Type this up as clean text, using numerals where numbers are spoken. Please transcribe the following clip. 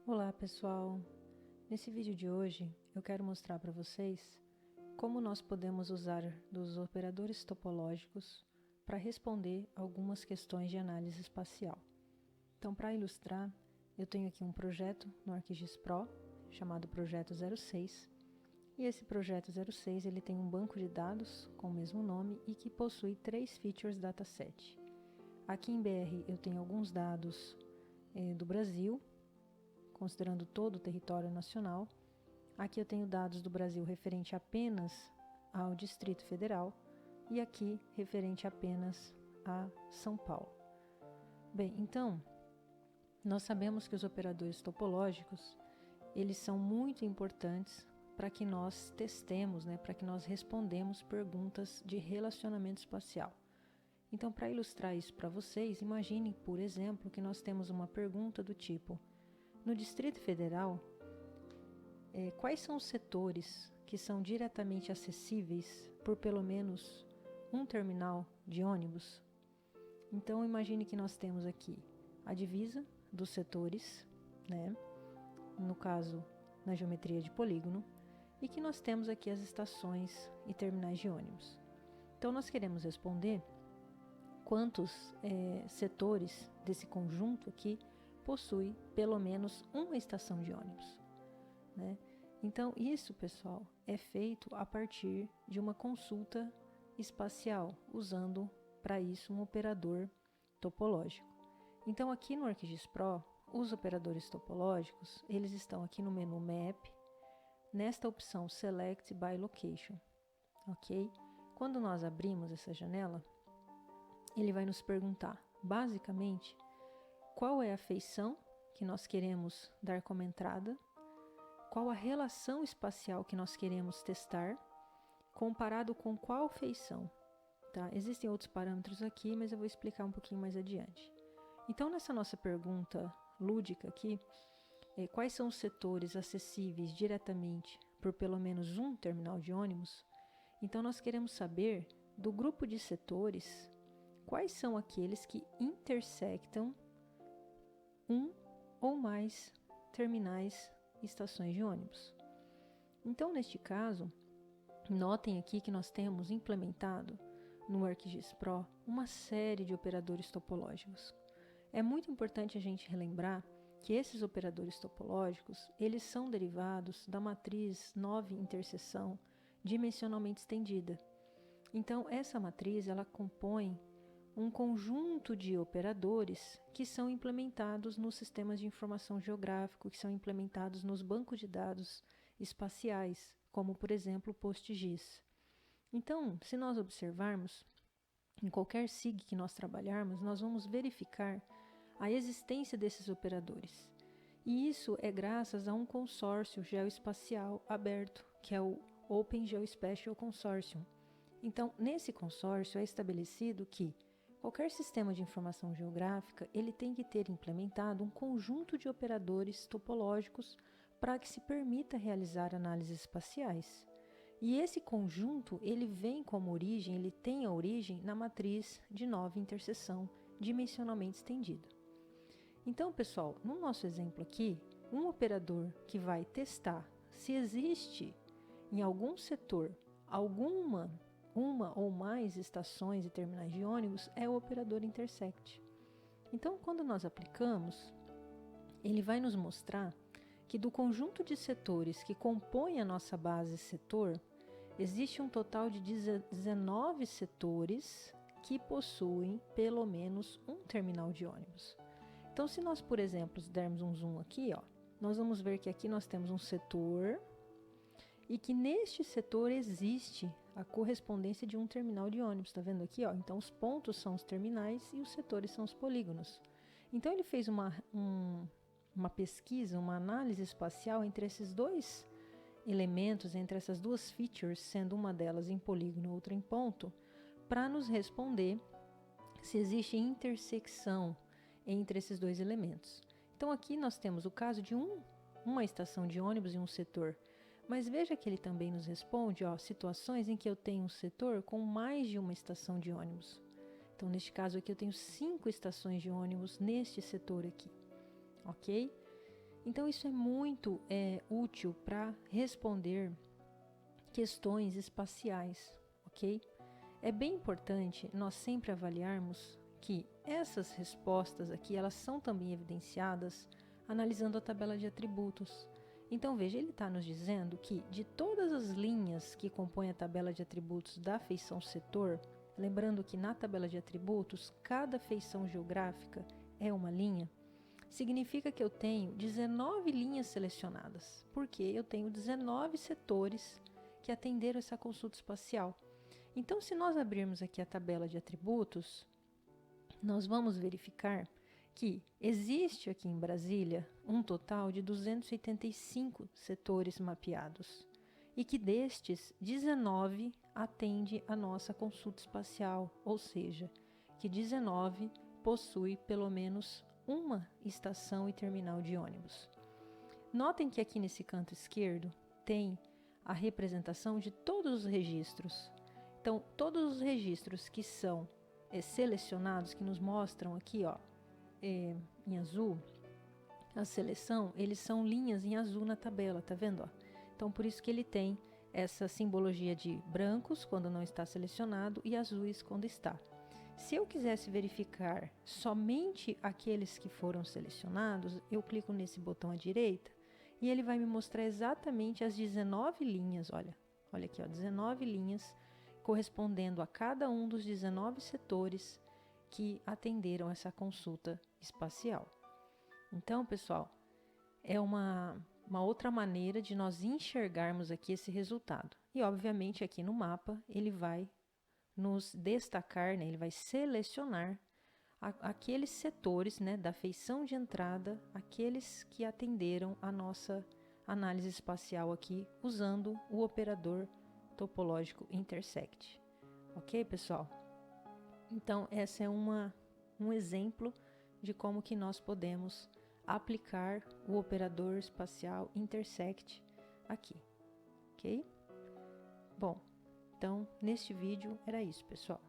Olá pessoal, nesse vídeo de hoje eu quero mostrar para vocês como nós podemos usar dos operadores topológicos para responder algumas questões de análise espacial. Então, para ilustrar, eu tenho aqui um projeto no ArcGIS Pro chamado Projeto 06 e esse Projeto 06 ele tem um banco de dados com o mesmo nome e que possui 3 features dataset. Aqui em BR eu tenho alguns dados do Brasil, considerando todo o território nacional. Aqui eu tenho dados do Brasil referente apenas ao Distrito Federal e aqui referente apenas a São Paulo. Bem, então, nós sabemos que os operadores topológicos, eles são muito importantes para que nós testemos, para que nós respondemos perguntas de relacionamento espacial. Então, para ilustrar isso para vocês, imaginem, por exemplo, que nós temos uma pergunta do tipo: no Distrito Federal, quais são os setores que são diretamente acessíveis por pelo menos um terminal de ônibus? Então, imagine que nós temos aqui a divisa dos setores, no caso, na geometria de polígono, e que nós temos aqui as estações e terminais de ônibus. Então, nós queremos responder quantos setores desse conjunto aqui possui pelo menos uma estação de ônibus, Então, isso, pessoal, é feito a partir de uma consulta espacial, usando para isso um operador topológico. Então, aqui no ArcGIS Pro, os operadores topológicos, eles estão aqui no menu Map, nesta opção Select by Location, ok? Quando nós abrimos essa janela, ele vai nos perguntar, basicamente, qual é a feição que nós queremos dar como entrada, qual a relação espacial que nós queremos testar, comparado com qual feição. Tá? Existem outros parâmetros aqui, mas eu vou explicar um pouquinho mais adiante. Então, nessa nossa pergunta lúdica aqui, quais são os setores acessíveis diretamente por pelo menos um terminal de ônibus? Então, nós queremos saber, do grupo de setores, quais são aqueles que intersectam um ou mais terminais e estações de ônibus. Então, neste caso, notem aqui que nós temos implementado no ArcGIS Pro uma série de operadores topológicos. É muito importante a gente relembrar que esses operadores topológicos, eles são derivados da matriz 9 interseção dimensionalmente estendida. Então, essa matriz, ela compõe um conjunto de operadores que são implementados nos sistemas de informação geográfico, que são implementados nos bancos de dados espaciais, como, por exemplo, o PostGIS. Então, se nós observarmos, em qualquer SIG que nós trabalharmos, nós vamos verificar a existência desses operadores. E isso é graças a um consórcio geoespacial aberto, que é o Open Geospatial Consortium. Então, nesse consórcio é estabelecido que qualquer sistema de informação geográfica, ele tem que ter implementado um conjunto de operadores topológicos para que se permita realizar análises espaciais. E esse conjunto, ele vem como origem, ele tem a origem na matriz de 9 interseção dimensionalmente estendida. Então, pessoal, no nosso exemplo aqui, um operador que vai testar se existe em algum setor uma ou mais estações e terminais de ônibus é o operador intersect. Então, quando nós aplicamos, ele vai nos mostrar que do conjunto de setores que compõem a nossa base setor, existe um total de 19 setores que possuem pelo menos um terminal de ônibus. Então, se nós, por exemplo, dermos um zoom aqui, nós vamos ver que aqui nós temos um setor e que neste setor existe a correspondência de um terminal de ônibus. Está vendo aqui? Então, os pontos são os terminais e os setores são os polígonos. Então, ele fez uma pesquisa, uma análise espacial entre esses dois elementos, entre essas duas features, sendo uma delas em polígono, outra em ponto, para nos responder se existe intersecção entre esses dois elementos. Então, aqui nós temos o caso de uma estação de ônibus e um setor. Mas veja que ele também nos responde situações em que eu tenho um setor com mais de uma estação de ônibus. Então, neste caso aqui, eu tenho 5 estações de ônibus neste setor aqui, ok? Então isso é muito útil para responder questões espaciais, ok? É bem importante nós sempre avaliarmos que essas respostas aqui, elas são também evidenciadas analisando a tabela de atributos. Então veja, ele está nos dizendo que de todas as linhas que compõem a tabela de atributos da feição setor, lembrando que na tabela de atributos, cada feição geográfica é uma linha, significa que eu tenho 19 linhas selecionadas, porque eu tenho 19 setores que atenderam essa consulta espacial. Então, se nós abrirmos aqui a tabela de atributos, nós vamos verificar que existe aqui em Brasília um total de 285 setores mapeados e que destes, 19 atende a nossa consulta espacial, ou seja, que 19 possui pelo menos uma estação e terminal de ônibus. Notem que aqui nesse canto esquerdo tem a representação de todos os registros. Então, todos os registros que são selecionados, que nos mostram aqui, ó, em azul, a seleção, eles são linhas em azul na tabela, tá vendo? Ó? Então, por isso que ele tem essa simbologia de brancos quando não está selecionado e azuis quando está. Se eu quisesse verificar somente aqueles que foram selecionados, eu clico nesse botão à direita e ele vai me mostrar exatamente as 19 linhas, olha aqui, ó, 19 linhas correspondendo a cada um dos 19 setores que atenderam essa consulta espacial. Então, pessoal, é uma outra maneira de nós enxergarmos aqui esse resultado. E, obviamente, aqui no mapa, ele vai nos destacar, né, ele vai selecionar aqueles setores, né, da feição de entrada, aqueles que atenderam a nossa análise espacial aqui, usando o operador topológico intersect. Ok, pessoal? Então, essa é um exemplo de como que nós podemos aplicar o operador espacial intersect aqui, ok? Bom, então, neste vídeo era isso, pessoal.